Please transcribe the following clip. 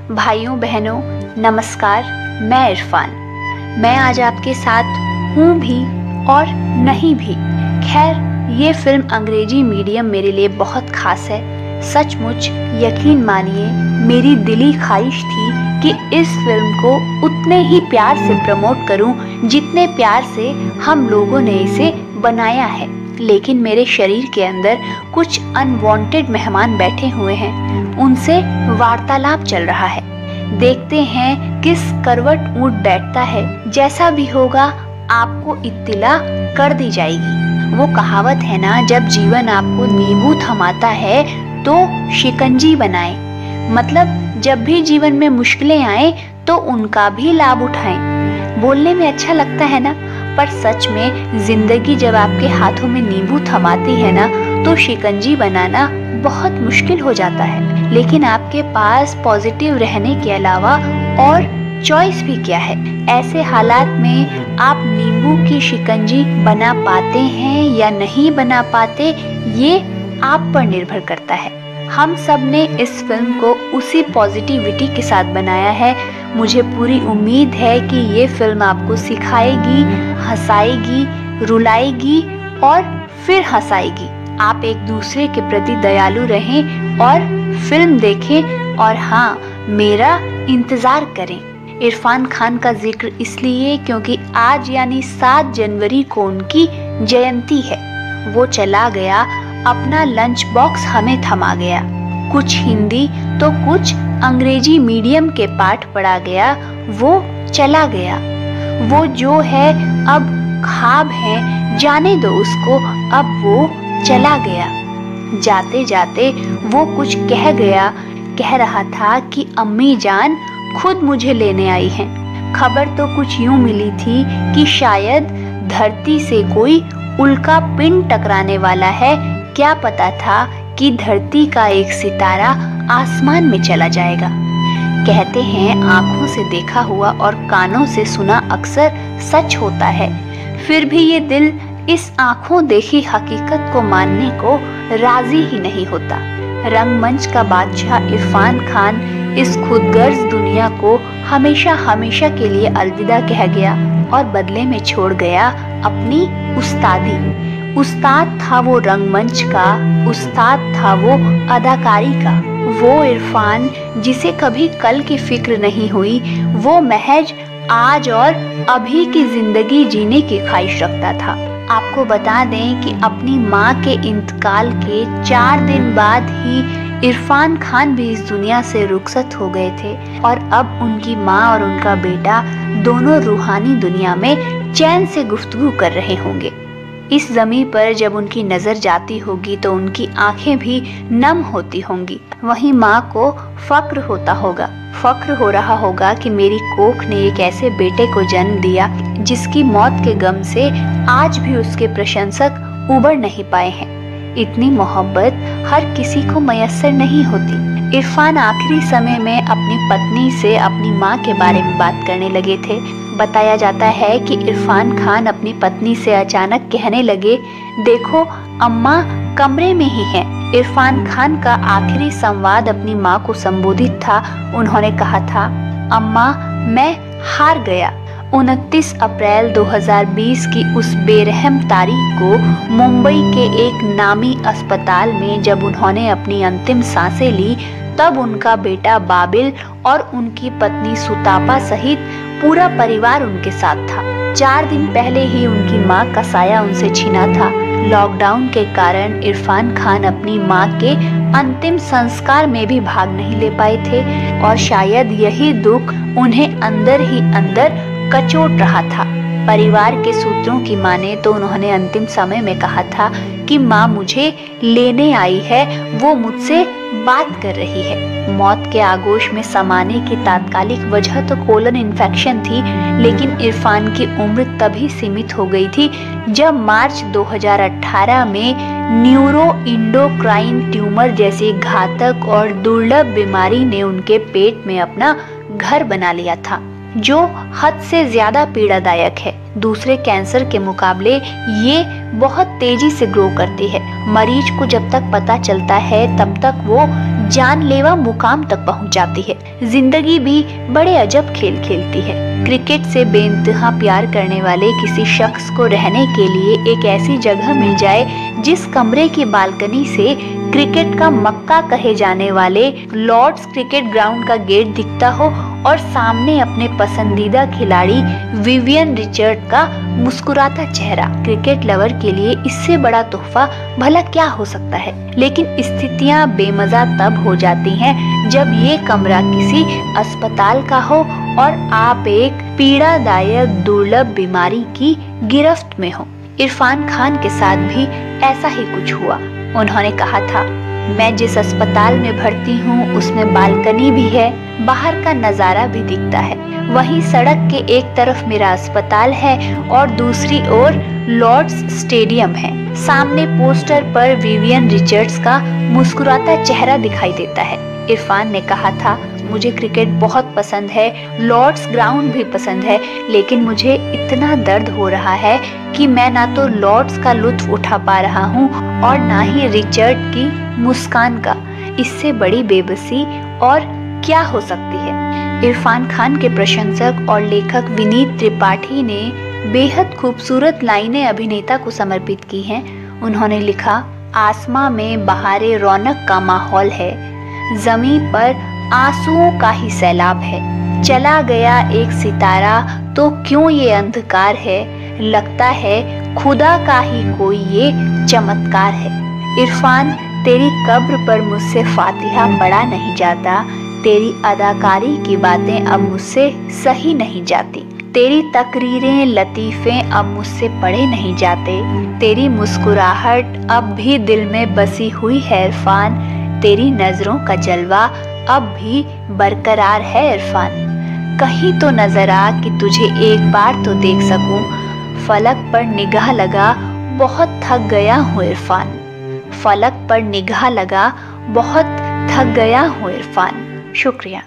भाइयों बहनों नमस्कार। मैं इरफान। मैं आज आपके साथ हूँ भी और नहीं भी। खैर ये फिल्म अंग्रेजी मीडियम मेरे लिए बहुत खास है। सचमुच यकीन मानिए मेरी दिली ख्वाहिश थी कि इस फिल्म को उतने ही प्यार से प्रमोट करूं जितने प्यार से हम लोगों ने इसे बनाया है। लेकिन मेरे शरीर के अंदर कुछ अनवांटेड मेहमान बैठे हुए हैं, उनसे वार्तालाप चल रहा है। देखते हैं किस करवट ऊँट बैठता है। जैसा भी होगा आपको इत्तिला कर दी जाएगी। वो कहावत है ना, जब जीवन आपको नींबू थमाता है तो शिकंजी बनाएं। मतलब जब भी जीवन में मुश्किलें आए तो उनका भी लाभ उठाएं। बोलने में अच्छा लगता है ना, पर सच में जिंदगी जब आपके हाथों में नींबू थमाती है ना तो शिकंजी बनाना बहुत मुश्किल हो जाता है। लेकिन आपके पास पॉजिटिव रहने के अलावा और चॉइस भी क्या है। ऐसे हालात में आप नींबू की शिकंजी बना पाते हैं या नहीं बना पाते, ये आप पर निर्भर करता है। हम सब ने इस फिल्म को उसी पॉजिटिविटी के साथ बनाया है। मुझे पूरी उम्मीद है कि ये फिल्म आपको सिखाएगी, हंसाएगी, रुलाएगी और फिर हंसाएगी। आप एक दूसरे के प्रति दयालु रहें और फिल्म देखें और हाँ, मेरा इंतजार करें। इरफान खान का जिक्र इसलिए क्योंकि आज यानी 7 जनवरी को उनकी जयंती है। वो चला गया, अपना लंच बॉक्स हमें थमा गया। कुछ हिंदी तो कुछ अंग्रेजी मीडियम के पाठ पढ़ा गया, वो चला गया। वो जो है अब ख्वाब है, जाने दो उसको, अब वो चला गया। जाते जाते वो कुछ कह गया। कह रहा था कि अम्मी जान खुद मुझे लेने आई हैं। खबर तो कुछ यूं मिली थी कि शायद धरती से कोई उल्का पिंड टकराने वाला है। क्या पता था कि धरती का एक सितारा आसमान में चला जाएगा। कहते हैं आंखों से देखा हुआ और कानों से सुना अक्सर सच होता है। फिर भी ये दिल इस आंखों देखी हकीकत को मानने को राजी ही नहीं होता। रंगमंच का बादशाह इरफान खान इस खुदगर्ज दुनिया को हमेशा हमेशा के लिए अलविदा कह गया और बदले में छोड़ गया अपनी उस्तादी। उस्ताद था वो रंगमंच का, उस्ताद था वो अदाकारी का। वो इरफान जिसे कभी कल की फिक्र नहीं हुई, वो महज आज और अभी की जिंदगी जीने की ख्वाहिश रखता था। आपको बता दें कि अपनी माँ के इंतकाल के 4 दिन बाद ही इरफान खान भी इस दुनिया से रुखसत हो गए थे और अब उनकी माँ और उनका बेटा दोनों रूहानी दुनिया में चैन से गुफ्तगू कर रहे होंगे। इस ज़मीन पर जब उनकी नज़र जाती होगी तो उनकी आंखें भी नम होती होंगी। वहीं माँ को फक्र होता होगा, फक्र हो रहा होगा कि मेरी कोख ने एक ऐसे बेटे को जन्म दिया जिसकी मौत के गम से आज भी उसके प्रशंसक उबर नहीं पाए हैं। इतनी मोहब्बत हर किसी को मयस्सर नहीं होती। इरफान आखिरी समय में अपनी पत्नी से अपनी माँ के बारे में बात करने लगे थे। बताया जाता है कि इरफान खान अपनी पत्नी से अचानक कहने लगे, देखो अम्मा कमरे में ही हैं। इरफान खान का आखिरी संवाद अपनी माँ को संबोधित था। उन्होंने कहा था, अम्मा मैं हार गया। 29 अप्रैल 2020 की उस बेरहम तारीख को मुंबई के एक नामी अस्पताल में जब उन्होंने अपनी अंतिम सांसें ली, तब उनका बेटा बाबिल और उनकी पत्नी सुतापा सहित पूरा परिवार उनके साथ था। 4 दिन पहले ही उनकी मां का साया उनसे छिना था। लॉकडाउन के कारण इरफान खान अपनी मां के अंतिम संस्कार में भी भाग नहीं ले पाए थे और शायद यही दुख उन्हें अंदर ही अंदर कचोट रहा था। परिवार के सूत्रों की माने तो उन्होंने अंतिम समय में कहा था कि माँ मुझे लेने आई है, वो मुझसे बात कर रही है। मौत के आगोश में समाने की तात्कालिक वजह तो कोलन इन्फेक्शन थी, लेकिन इरफान की उम्र तभी सीमित हो गई थी जब मार्च 2018 में न्यूरो इंडोक्राइन ट्यूमर जैसी घातक और दुर्लभ बीमारी ने उनके पेट में अपना घर बना लिया था। जो हद से ज्यादा पीड़ादायक है। दूसरे कैंसर के मुकाबले ये बहुत तेजी से ग्रो करती है। मरीज को जब तक पता चलता है तब तक वो जानलेवा मुकाम तक पहुंच जाती है। जिंदगी भी बड़े अजब खेल खेलती है। क्रिकेट से बेइंतहा प्यार करने वाले किसी शख्स को रहने के लिए एक ऐसी जगह मिल जाए जिस कमरे की बालकनी से क्रिकेट का मक्का कहे जाने वाले लॉर्ड्स क्रिकेट ग्राउंड का गेट दिखता हो और सामने अपने पसंदीदा खिलाड़ी विवियन रिचर्ड का मुस्कुराता चेहरा। क्रिकेट लवर के लिए इससे बड़ा तोहफा भला क्या हो सकता है। लेकिन स्थितियां बेमजा तब हो जाती हैं जब ये कमरा किसी अस्पताल का हो और आप एक पीड़ादायक दुर्लभ बीमारी की गिरफ्त में हो। इरफान खान के साथ भी ऐसा ही कुछ हुआ। उन्होंने कहा था, मैं जिस अस्पताल में भर्ती हूँ उसमें बालकनी भी है, बाहर का नजारा भी दिखता है। वहीं सड़क के एक तरफ मेरा अस्पताल है और दूसरी ओर लॉर्ड्स स्टेडियम है। सामने पोस्टर पर विवियन रिचर्ड्स का मुस्कुराता चेहरा दिखाई देता है। इरफान ने कहा था, मुझे क्रिकेट बहुत पसंद है, लॉर्ड्स ग्राउंड भी पसंद है, लेकिन मुझे इतना दर्द हो रहा है कि मैं ना तो लॉर्ड्स का लुत्फ उठा पा रहा हूँ और ना ही रिचर्ड की मुस्कान का। इससे बड़ी बेबसी और क्या हो सकती है। इरफान खान के प्रशंसक और लेखक विनीत त्रिपाठी ने बेहद खूबसूरत लाइनें अभिनेता को समर्पित की हैं। उन्होंने लिखा, आसमां में बहारे रौनक का माहौल है, जमीन पर आंसुओं का ही सैलाब है। चला गया एक सितारा तो क्यों ये अंधकार है, लगता है खुदा का ही कोई ये चमत्कार है। इरफान, तेरी कब्र पर मुझसे फातिहा पढ़ा नहीं जाता, तेरी अदाकारी की बातें अब मुझसे सही नहीं जाती, तेरी तकरीरें लतीफ़े अब मुझसे पढ़े नहीं जाते, तेरी मुस्कुराहट अब भी दिल में बसी हुई है इरफान, तेरी नजरों का जलवा अब भी बरकरार है इरफान। कहीं तो नजर आ कि तुझे एक बार तो देख सकूं, फलक पर निगाह लगा बहुत थक गया हूँ इरफान, फलक पर निगाह लगा बहुत थक गया हूँ इरफान। शुक्रिया।